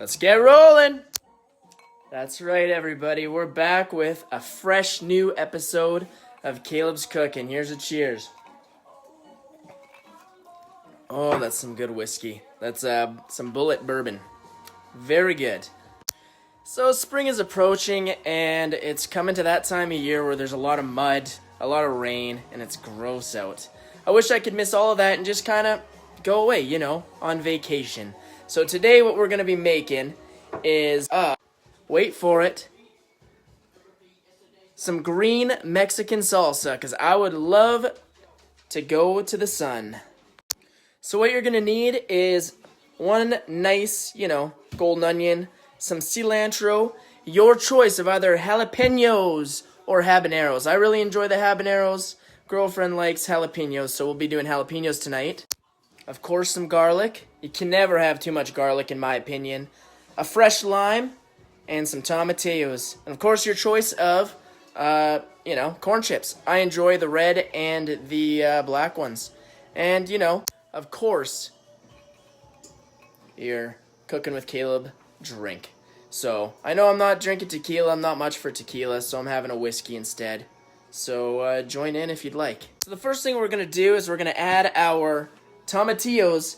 Let's get rolling. That's right, everybody. We're back with a fresh new episode of Caleb's Cooking. Here's a cheers. Oh, that's some good whiskey. That's some Bullet bourbon. Very good. So spring is approaching, and it's coming to that time of year where there's a lot of mud, a lot of rain, and it's gross out. I wish I could miss all of that and just kind of go away, you know, on vacation. So today what we're going to be making is, wait for it, some green Mexican salsa, because I would love to go to the sun. So what you're going to need is one nice, golden onion, some cilantro, your choice of either jalapenos or habaneros. I really enjoy the habaneros. Girlfriend likes jalapenos, so we'll be doing jalapenos tonight. Of course, some garlic. You can never have too much garlic, in my opinion. A fresh lime, and some tomatillos. And of course, your choice of, corn chips. I enjoy the red and the black ones. And, of course, your Cooking with Caleb drink. So, I know I'm not drinking tequila. I'm not much for tequila, so I'm having a whiskey instead. So, join in if you'd like. So, the first thing we're going to do is we're going to add our tomatillos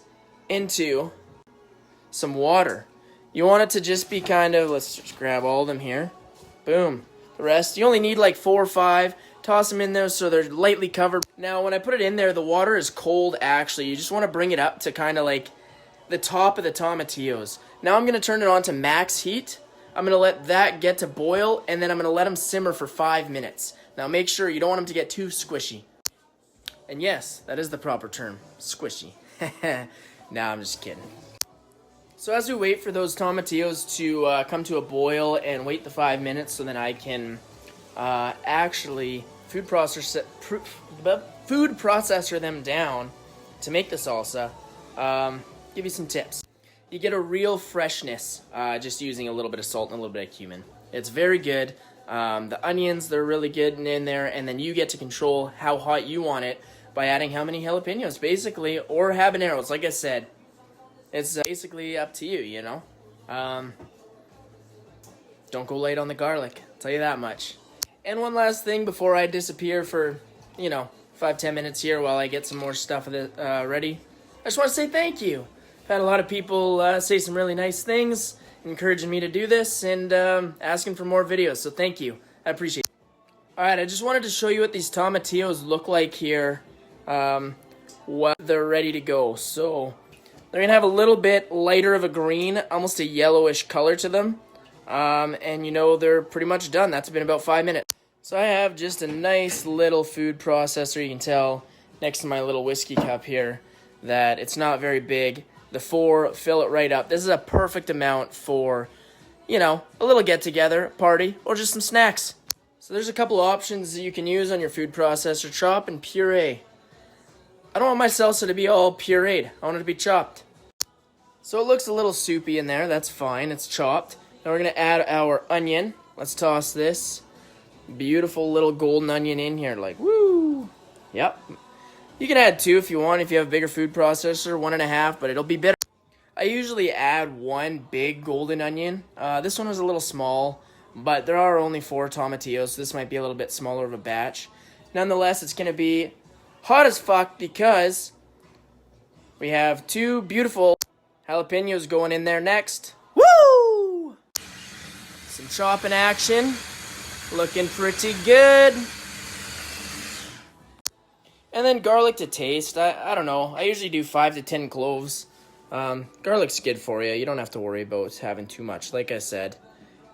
into some water. You want it to just be kind of, let's just grab all of them here. Boom. The rest, you only need like 4 or 5. Toss them in there so they're lightly covered. Now, when I put it in there, the water is cold, actually. You just want to bring it up to kind of like the top of the tomatillos. Now I'm going to turn it on to max heat. I'm going to let that get to boil, and then I'm going to let them simmer for 5 minutes. Now, make sure you don't want them to get too squishy. And yes, that is the proper term, squishy. Nah, I'm just kidding. So as we wait for those tomatillos to come to a boil and wait the 5 minutes so then I can actually food processor them down to make the salsa, give you some tips. You get a real freshness just using a little bit of salt and a little bit of cumin. It's very good. The onions, they're really good in there, and then you get to control how hot you want it by adding how many jalapenos, basically, or habaneros. Like I said, it's basically up to you, Don't go light on the garlic, I'll tell you that much. And one last thing before I disappear for, 5-10 minutes here while I get some more stuff ready. I just want to say thank you. I've had a lot of people say some really nice things, encouraging me to do this, and asking for more videos, so thank you. I appreciate it. Alright, I just wanted to show you what these tomatillos look like here while they're ready to go. So, they're going to have a little bit lighter of a green, almost a yellowish color to them. And they're pretty much done. That's been about 5 minutes. So I have just a nice little food processor, you can tell, next to my little whiskey cup here, that it's not very big. The 4 fill it right up. This is a perfect amount for, a little get-together, party, or just some snacks. So there's a couple options that you can use on your food processor. Chop and puree. I don't want my salsa to be all pureed. I want it to be chopped. So it looks a little soupy in there. That's fine. It's chopped. Now we're going to add our onion. Let's toss this beautiful little golden onion in here. Like, woo! Yep. You can add 2 if you want, if you have a bigger food processor, 1.5, but it'll be better. I usually add 1 big golden onion. This one was a little small, but there are only 4 tomatillos, so this might be a little bit smaller of a batch. Nonetheless, it's going to be hot as fuck because we have 2 beautiful jalapenos going in there next. Woo! Some chopping action. Looking pretty good. And then garlic to taste. I don't know. I usually do 5 to 10 cloves. Garlic's good for you. You don't have to worry about having too much. Like I said,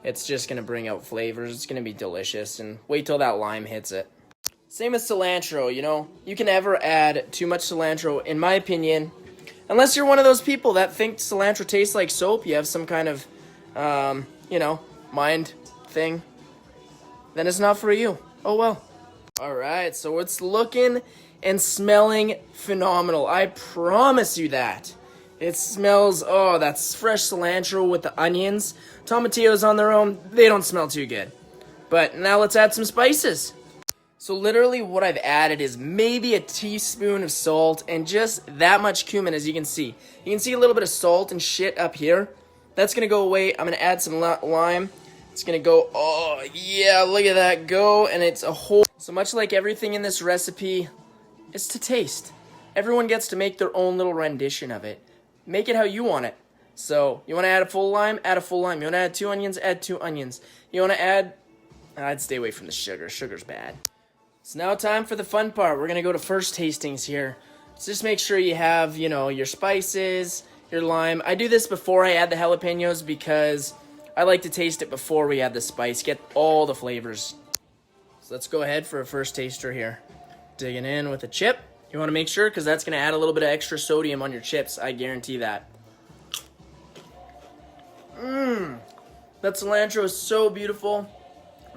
it's just going to bring out flavors. It's going to be delicious. And wait till that lime hits it. Same with cilantro, You can never add too much cilantro, in my opinion. Unless you're one of those people that think cilantro tastes like soap. You have some kind of, mind thing. Then it's not for you. Oh well. Alright, so it's looking and smelling phenomenal. I promise you that. It smells, that's fresh cilantro with the onions. Tomatillos on their own, they don't smell too good. But now let's add some spices. So literally what I've added is maybe a teaspoon of salt and just that much cumin, as you can see. You can see a little bit of salt and shit up here. That's going to go away. I'm going to add some lime. It's going to go, oh yeah, look at that go. And it's a whole, so much like everything in this recipe, it's to taste. Everyone gets to make their own little rendition of it. Make it how you want it. So, you want to add a full lime? Add a full lime. You want to add 2 onions? Add 2 onions. You want to add, I'd stay away from the sugar. Sugar's bad. It's now time for the fun part. We're going to go to first tastings here. So just make sure you have, you know, your spices, your lime. I do this before I add the jalapenos because I like to taste it before we add the spice. Get all the flavors. So let's go ahead for a first taster here. Digging in with a chip. You want to make sure because that's going to add a little bit of extra sodium on your chips. I guarantee that. That cilantro is so beautiful.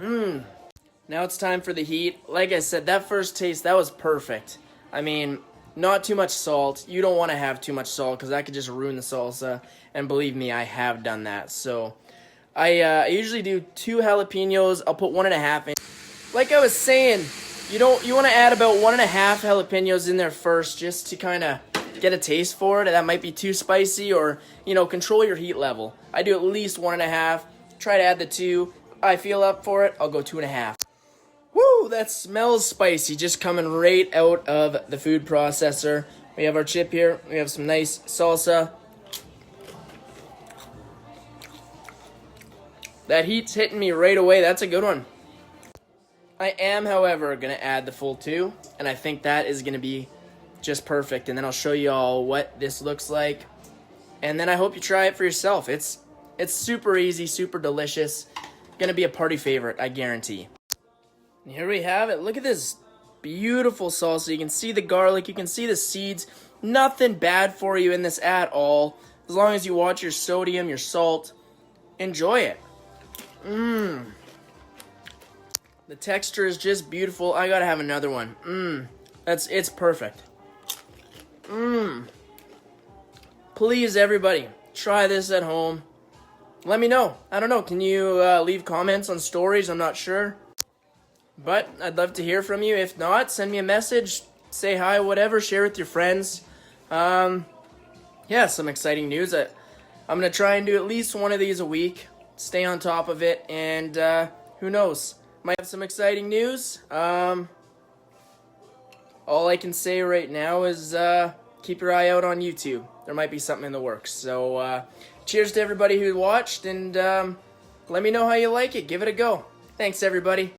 Now it's time for the heat. Like I said, that first taste, that was perfect. I mean, not too much salt. You don't want to have too much salt because that could just ruin the salsa. And believe me, I have done that. So I usually do 2 jalapenos. I'll put 1.5 in. Like I was saying, you want to add about 1.5 jalapenos in there first just to kind of get a taste for it. That might be too spicy, or, you know, control your heat level. I do at least 1.5. Try to add the 2. I feel up for it, I'll go 2.5. Woo, that smells spicy, just coming right out of the food processor. We have our chip here. We have some nice salsa. That heat's hitting me right away. That's a good one. I am, however, going to add the full 2, and I think that is going to be just perfect. And then I'll show you all what this looks like. And then I hope you try it for yourself. It's super easy, super delicious. Going to be a party favorite, I guarantee. And here we have it. Look at this beautiful salsa. You can see the garlic. You can see the seeds. Nothing bad for you in this at all. As long as you watch your sodium, your salt. Enjoy it. The texture is just beautiful. I gotta have another one. It's perfect. Please, everybody, try this at home. Let me know. I don't know. Can you leave comments on stories? I'm not sure. But I'd love to hear from you. If not, send me a message. Say hi, whatever. Share with your friends. Yeah, some exciting news. I'm going to try and do at least one of these a week. Stay on top of it. And who knows? Might have some exciting news. All I can say right now is keep your eye out on YouTube. There might be something in the works. So cheers to everybody who watched. And let me know how you like it. Give it a go. Thanks, everybody.